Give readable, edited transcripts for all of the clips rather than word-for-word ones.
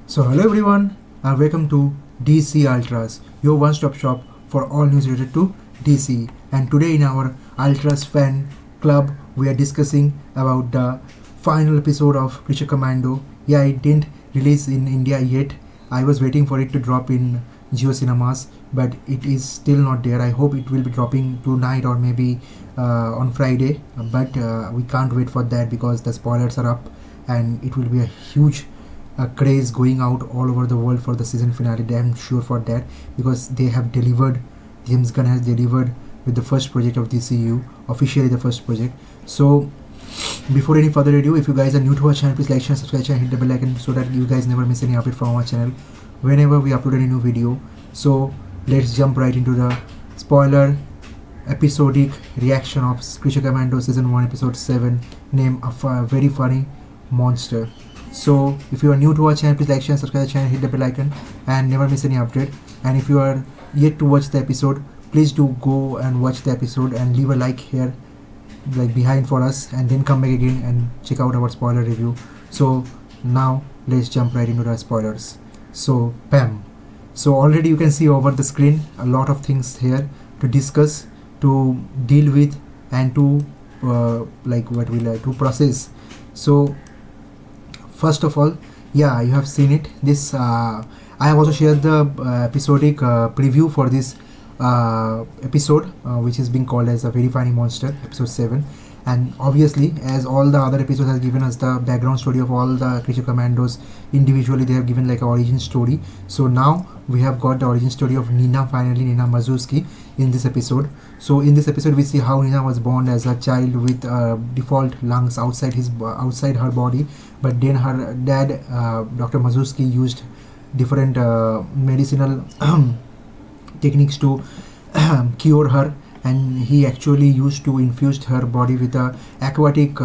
So hello everyone and welcome to DC Ultras, your one-stop shop for all news related to DC. And today in our Ultras fan club, we are discussing about the final episode of Creature Commando. Yeah, it didn't release in India yet. I was waiting for it to drop in Geo Cinemas, but it is still not there. I hope it will be dropping tonight or maybe on Friday. But we can't wait for that because the spoilers are up, and it will be a huge craze going out all over the world for the season finale. I'm sure for that because they have delivered. James Gunn has delivered with the first project of DCU, officially the first project. So before any further ado, if you guys are new to our channel, please like, share, subscribe, and hit the bell icon so that you guys never miss any update from our channel whenever we upload any new video. So let's jump right into the spoiler episodic reaction of Creature Commando season 1 episode 7, named a very funny monster. So if you are new to our channel, please like, share, subscribe the channel, hit the bell icon and never miss any update. And if you are yet to watch the episode, please do go and watch the episode and leave a like here, like behind for us, and then come back again and check out our spoiler review. So now let's jump right into the spoilers. So bam. So already you can see over the screen a lot of things here to discuss, to deal with, and to to process. So first of all, yeah, you have seen it. This I have also shared the episodic preview for this episode, which is being called as a very funny monster, episode 7. And obviously, as all the other episodes have given us the background story of all the Creature Commandos individually, they have given like an origin story. So now we have got the origin story of Nina, finally NinaMarzuskshy, in this episode. So in this episode, we see how Nina was born as a child with default lungs outside her body, but then her dad, Dr. Marzuskshy, used different medicinal techniques to cure her, and he actually used to infuse her body with a aquatic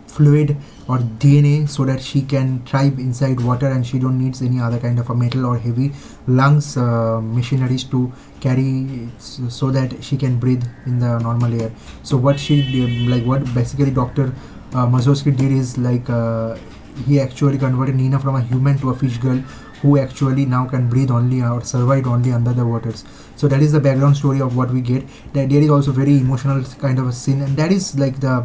fluid or DNA so that she can thrive inside water and she don't needs any other kind of a metal or heavy lungs machineries to carry so that she can breathe in the normal air. So what she did, what basically Dr. Marzuskshy did is he actually converted Nina from a human to a fish girl who actually now can breathe only or survive only under the waters. So that is the background story of what we get. That there is also very emotional kind of a scene, and that is like the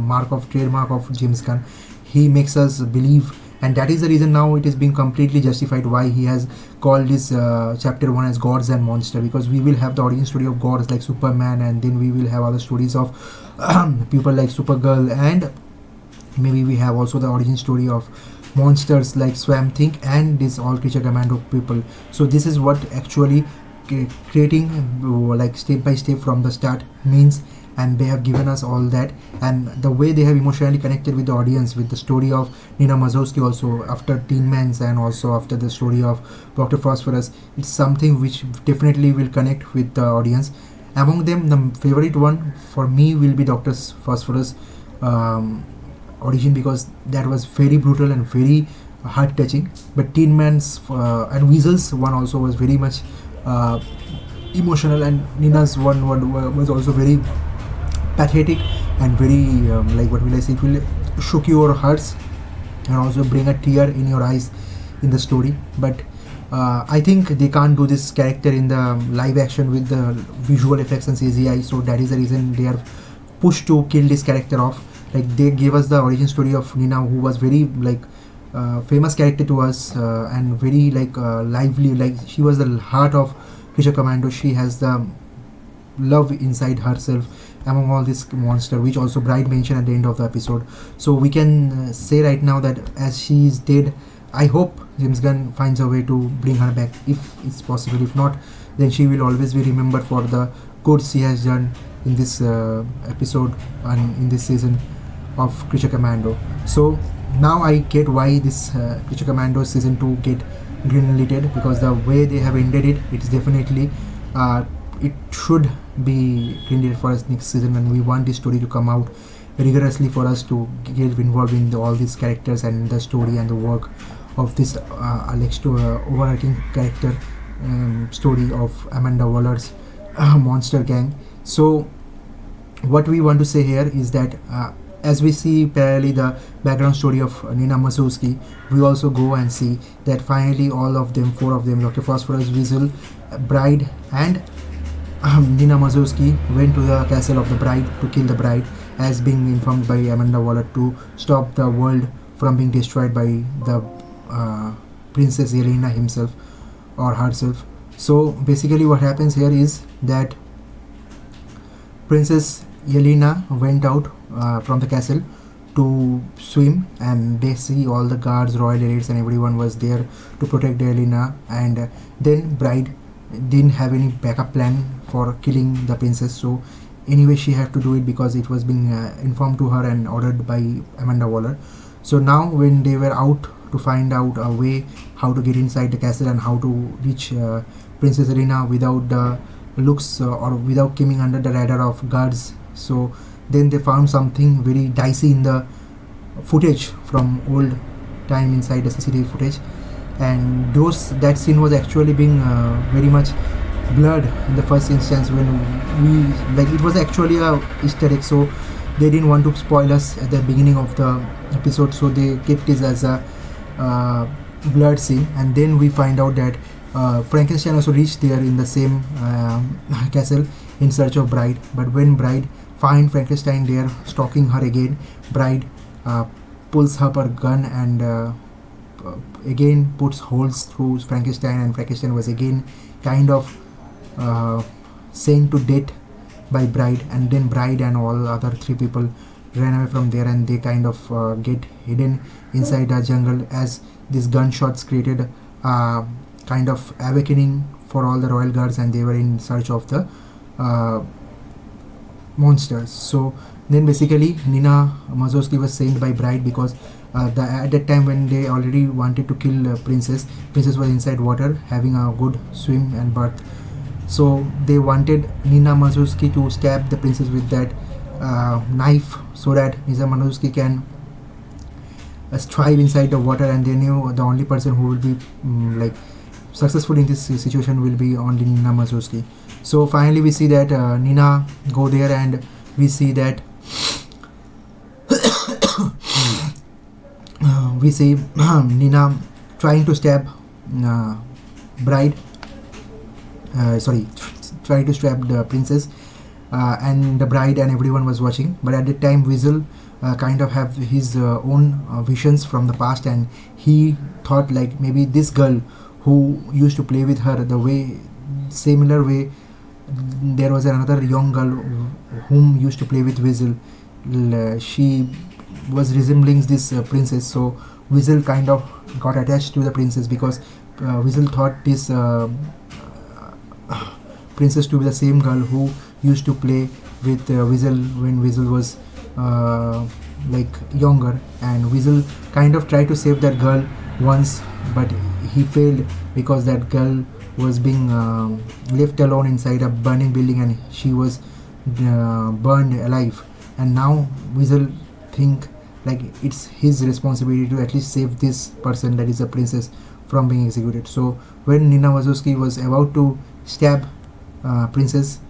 trademark of James Gunn. He makes us believe, and that is the reason now it is being completely justified why he has called this chapter 1 as Gods and Monster, because we will have the origin story of gods like Superman, and then we will have other stories of people like Supergirl, and maybe we have also the origin story of monsters like Swamp Thing and this all Creature Commando people. So this is what actually creating like step by step from the start means, and they have given us all that, and the way they have emotionally connected with the audience with the story of NinaMarzuskshy also after Teen Mans, and also after the story of Dr. Phosphorus. It's something which definitely will connect with the audience. Among them, the favorite one for me will be Dr. Phosphorus origin, because that was very brutal and very heart touching. But Teen Man's and Weasel's one also was very much emotional, and Nina's one was also very pathetic and very it will shook your hearts and also bring a tear in your eyes in the story. But I think they can't do this character in the live action with the visual effects and CGI, so that is the reason they are pushed to kill this character off. Like they gave us the origin story of Nina, who was very famous character to us, and very lively, like she was the heart of Creature Commando. She has the love inside herself among all this monster, which also Bride mentioned at the end of the episode. So we can say right now that as she is dead, I hope James Gunn finds a way to bring her back if it's possible. If not, then she will always be remembered for the good she has done in this episode and in this season of Creature Commando. So now I get why this Creature Commando season 2 get greenlit, because the way they have ended it, it's definitely it should be greenlit for us next season, and we want this story to come out rigorously for us to get involved in all these characters and the story and the work of this overarching character story of Amanda Waller's monster gang. So what we want to say here is that as we see parallelly the background story of NinaMarzuskshy, we also go and see that finally all of them, 4 of them, Dr. Phosphorus, Weasel, Bride and NinaMarzuskshy went to the castle of the bride to kill the bride, as being informed by Amanda Waller to stop the world from being destroyed by the Princess Yelena himself or herself. So basically what happens here is that Princess Yelena went out from the castle to swim, and they see all the guards, royal elites and everyone was there to protect Yelena, and then bride didn't have any backup plan for killing the princess, so anyway she had to do it because it was being informed to her and ordered by Amanda Waller. So now when they were out to find out a way how to get inside the castle and how to reach Princess Yelena without the looks or without coming under the radar of guards, so then they found something very dicey in the footage from old time inside the CCTV footage, and that scene was actually being very much blurred in the first instance when it was actually a Easter egg, so they didn't want to spoil us at the beginning of the episode, so they kept this as a blurred scene. And then we find out that Frankenstein also reached there in the same castle in search of bride, but when bride find Frankenstein there stalking her again, bride pulls up her gun and again puts holes through Frankenstein, and Frankenstein was again kind of sent to death by bride, and then bride and all other 3 people ran away from there, and they kind of get hidden inside the jungle, as these gunshots created kind of awakening for all the royal guards, and they were in search of the monsters. So then basically NinaMarzuskshy was saved by bride because at that time when they already wanted to kill princess was inside water having a good swim and birth, so they wanted NinaMarzuskshy to stab the princess with that knife so that NinaMarzuskshy can strive inside the water, and they knew the only person who will be like successful in this situation will be only NinaMarzuskshy. So finally we see that Nina go there, and we see that we see Nina trying to stab bride trying to stab the princess, and the bride and everyone was watching, but at that time Weasel kind of have his own visions from the past, and he thought like maybe this girl who used to play with her the way similar way there was another young girl whom used to play with Weasel, she was resembling this princess, so Weasel kind of got attached to the princess because Weasel thought this princess to be the same girl who used to play with Weasel when Weasel was like younger, and Weasel kind of tried to save that girl once, but he failed because that girl was being left alone inside a burning building, and she was burned alive, and now Weasel think like it's his responsibility to at least save this person, that is the princess, from being executed. So when NinaMarzuskshy was about to stab princess,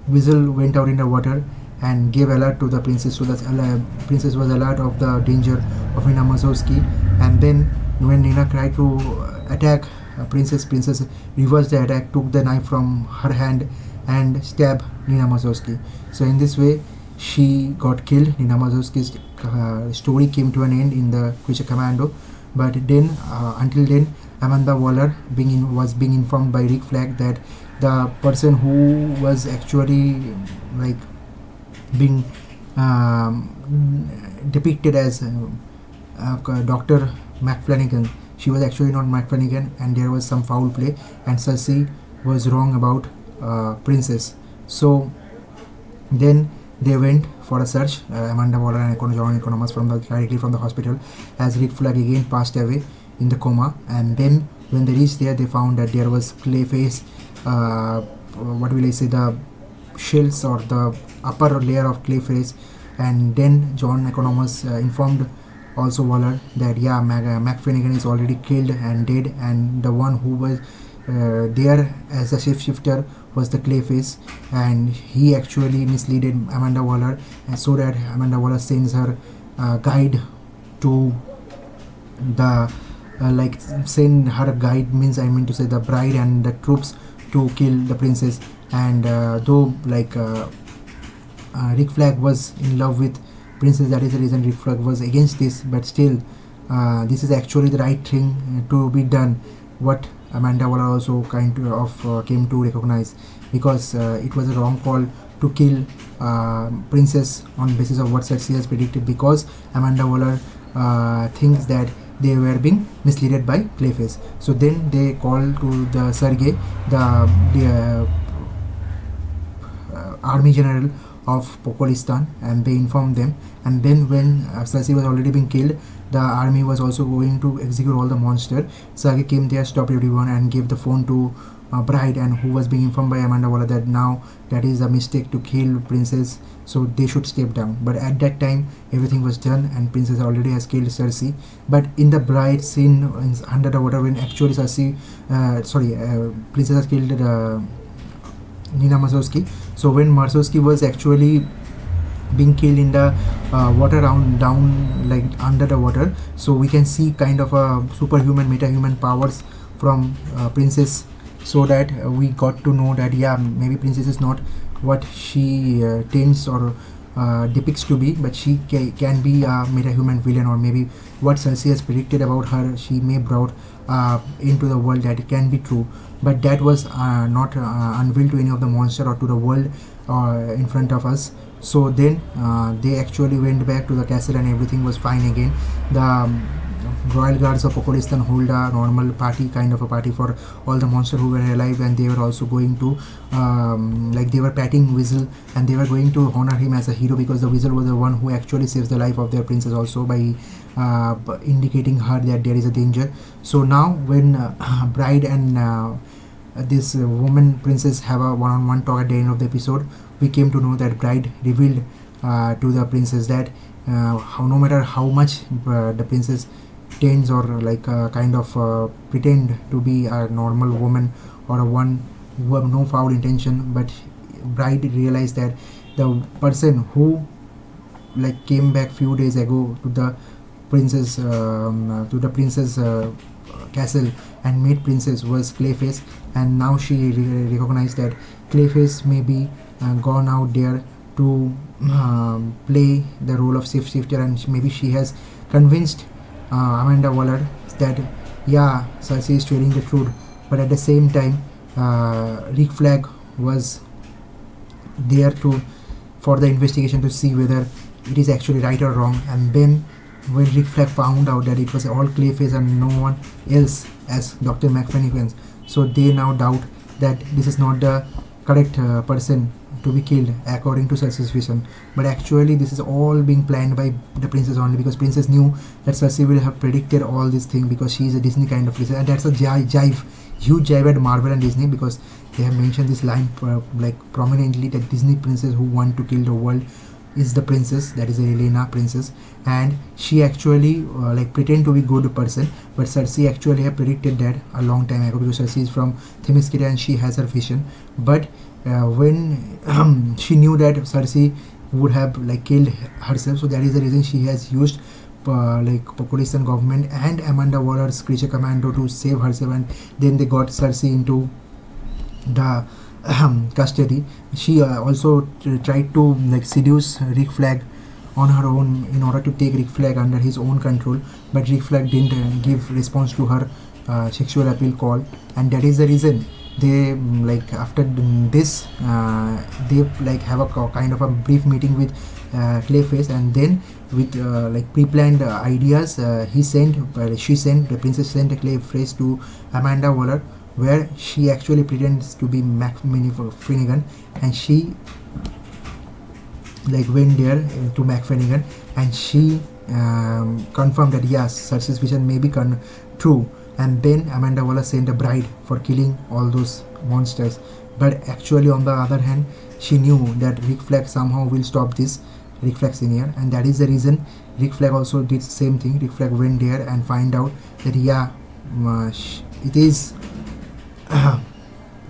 Weasel went out in the water and gave alert to the princess, so that princess was alert of the danger of NinaMarzuskshy, and then when Nina tried to attack princess reversed the attack, took the knife from her hand and stabbed NinaMarzuskshy. So in this way she got killed. NinaMarzuskshy's story came to an end in the creature Commando, but then until then Amanda Waller was being informed by Rick Flag that the person who was actually like being depicted as Dr. McFlanagan, she was actually not McFlanagan, and there was some foul play, and Cersei was wrong about princess. So then they went for a search, Amanda Waller and John Economos directly from the hospital, as Rick Flag again passed away in the coma, and then when they reached there they found that there was Clayface, what will I say, the shells or the upper layer of Clayface, and then John Economos informed also Waller that yeah, McFlanagan is already killed and dead, and the one who was there as a shapeshifter was the Clayface, and he actually misleaded Amanda Waller, and so that Amanda Waller sends her guide to the send her guide, means I mean to say the bride and the troops, to kill the princess. And though Rick Flag was in love with princess, that is the reason Rick Flag was against this, but still this is actually the right thing to be done, what Amanda Waller also came to recognize, because it was a wrong call to kill princess on basis of what Cersei has predicted, because Amanda Waller thinks that they were being misled by Clayface. So then they call to the Sergei, the army general of Pokolistan, and they informed them. And then when Cersei was already being killed, the army was also going to execute all the monster. Sergei came there, stopped everyone, and gave the phone to bride, and who was being informed by Amanda Waller that now that is a mistake to kill princess, so they should step down. But at that time everything was done, and princess already has killed Cersei. But in the bride scene under the water, when actually Cersei princess has killed NinaMarzuskshy. So when Marzuskshy was actually being killed in the water down like under the water, so we can see kind of a superhuman, metahuman powers from princess, so that we got to know that maybe princess is not what she tends or depicts to be, but she can be a metahuman villain, or maybe what Cersei has predicted about her, she may brought into the world, that it can be true. But that was not unveiled to any of the monster or to the world in front of us. So then they actually went back to the castle, and everything was fine again. The royal guards of Pokolistan hold a normal party, kind of a party for all the monsters who were alive, and they were also going to they were patting Weasel, and they were going to honor him as a hero, because the Weasel was the one who actually saves the life of their princess also by indicating her that there is a danger. So now when bride and this woman princess have a one-on-one talk at the end of the episode, we came to know that bride revealed to the princess that no matter how much the princess tends or pretend to be a normal woman or a one who have no foul intention, but bride realized that the person who came back few days ago to the princess castle and made princess was Clayface, and now she recognized that Clayface may be gone out there to play the role of shifter, and maybe she has convinced Amanda Waller that Cersei is telling the truth. But at the same time Rick Flag was there for the investigation to see whether it is actually right or wrong. And then when Rick Flag found out that it was all Clayface and no one else as Dr. McFarlane, so they now doubt that this is not the correct person to be killed according to Cersei's vision. But actually this is all being planned by the princess only, because princess knew that Cersei will have predicted all this thing, because she is a Disney kind of princess, and that's a huge jive at Marvel and Disney, because they have mentioned this line prominently, that Disney princess who want to kill the world is the princess, that is a Elena princess, and she actually pretend to be good person, but Cersei actually have predicted that a long time ago, because Cersei is from Themyscira and she has her vision. But when she knew that Cersei would have killed herself, so that is the reason she has used Pokolistan government and Amanda Waller's creature commando to save herself, and then they got Cersei into the custody. She also tried to seduce Rick Flag on her own in order to take Rick Flag under his own control, but Rick Flag didn't give response to her sexual appeal call, and that is the reason they after this they have a kind of a brief meeting with Clayface, and then with pre-planned ideas the princess sent Clayface to Amanda Waller, where she actually pretends to be Finnegan, and she went there to Finnegan, and she confirmed that Cersei's vision may be true. And then Amanda Waller sent a bride for killing all those monsters. But actually on the other hand, she knew that Rick Flag somehow will stop this, Rick Flag Senior, and that is the reason Rick Flag also did the same thing. Rick Flag went there and find out that it is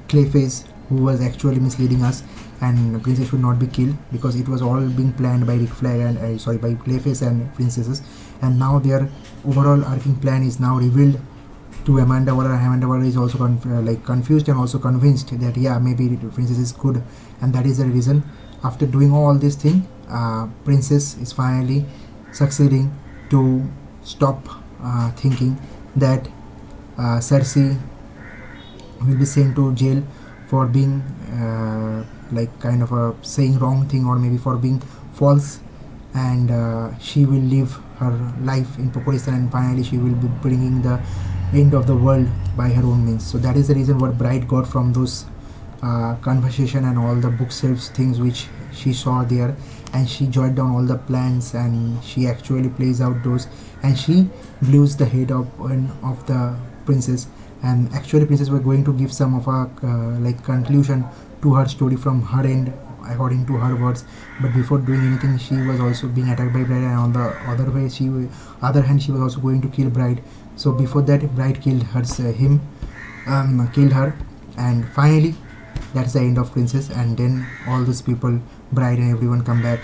Clayface who was actually misleading us, and princess should not be killed because it was all being planned by Ric Flair and by Clayface and princesses. And now their overall arcing plan is now revealed to Amanda Waller. Amanda Waller is also confused and also convinced that yeah, maybe princess is good, and that is the reason. After doing all this thing, princess is finally succeeding to stop thinking that Cersei will be sent to jail for being kind of a saying wrong thing, or maybe for being false, and she will live her life in Pokoristan, and finally she will be bringing the end of the world by her own means. So that is the reason what Bride got from those conversation and all the bookshelves things which she saw there, and she jotted down all the plans, and she actually plays out those, and she glues the head of the princess. And actually princess were going to give some of a conclusion to her story from her end according to her words, but before doing anything she was also being attacked by Bride, and on the other hand she was also going to kill Bride. So before that Bride killed killed her, and finally that's the end of princess. And then all those people, Bride and everyone, come back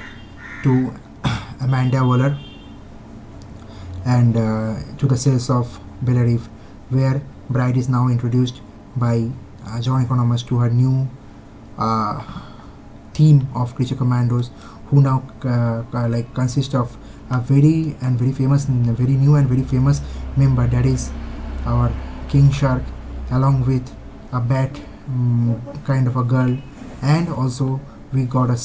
to Amanda Waller and to the cells of Bellarive, where Bride is now introduced by John Economos to her new team of creature commandos, who now consist of a very famous, very new and very famous member, that is our King Shark, along with a bat kind of a girl, and also we got a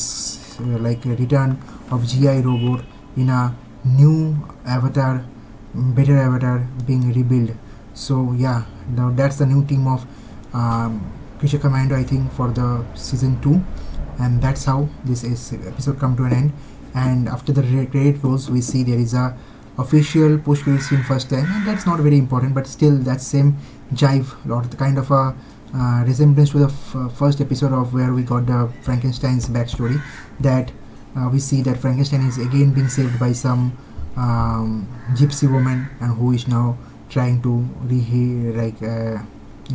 return of GI robot in a new avatar, better avatar being rebuilt. So yeah, now that's the new team of creature commando, I think, for the season 2, and that's how this episode come to an end. And after the credit rolls, we see there is a official post credit scene first time, and that's not very important, but still that same jive or the kind of a resemblance to the first episode of where we got the Frankenstein's backstory, that we see that Frankenstein is again being saved by some gypsy woman, and who is now trying to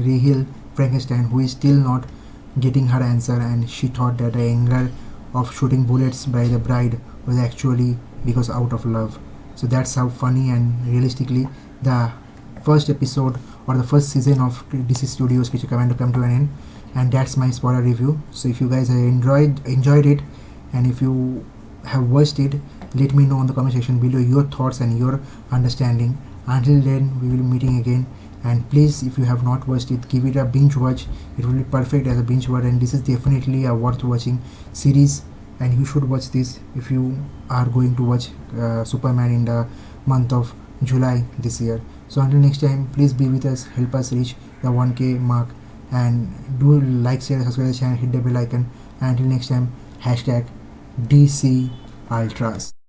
reheal Frankenstein, who is still not getting her answer, and she thought that the anger of shooting bullets by the Bride was actually because out of love. So that's how funny and realistically the first episode or the first season of DC Studios Creature Commando come to an end, and that's my spoiler review. So if you guys have enjoyed it, and if you have watched it, let me know in the comment section below your thoughts and your understanding. Until then, we will be meeting again, and please, if you have not watched it, give it a binge watch. It will be perfect as a binge watch, and this is definitely a worth watching series, and you should watch this if you are going to watch Superman in the month of July this year. So until next time, please be with us, help us reach the 1K mark, and do like, share, subscribe to the channel, hit the bell icon. And until next time, #DC Ultras.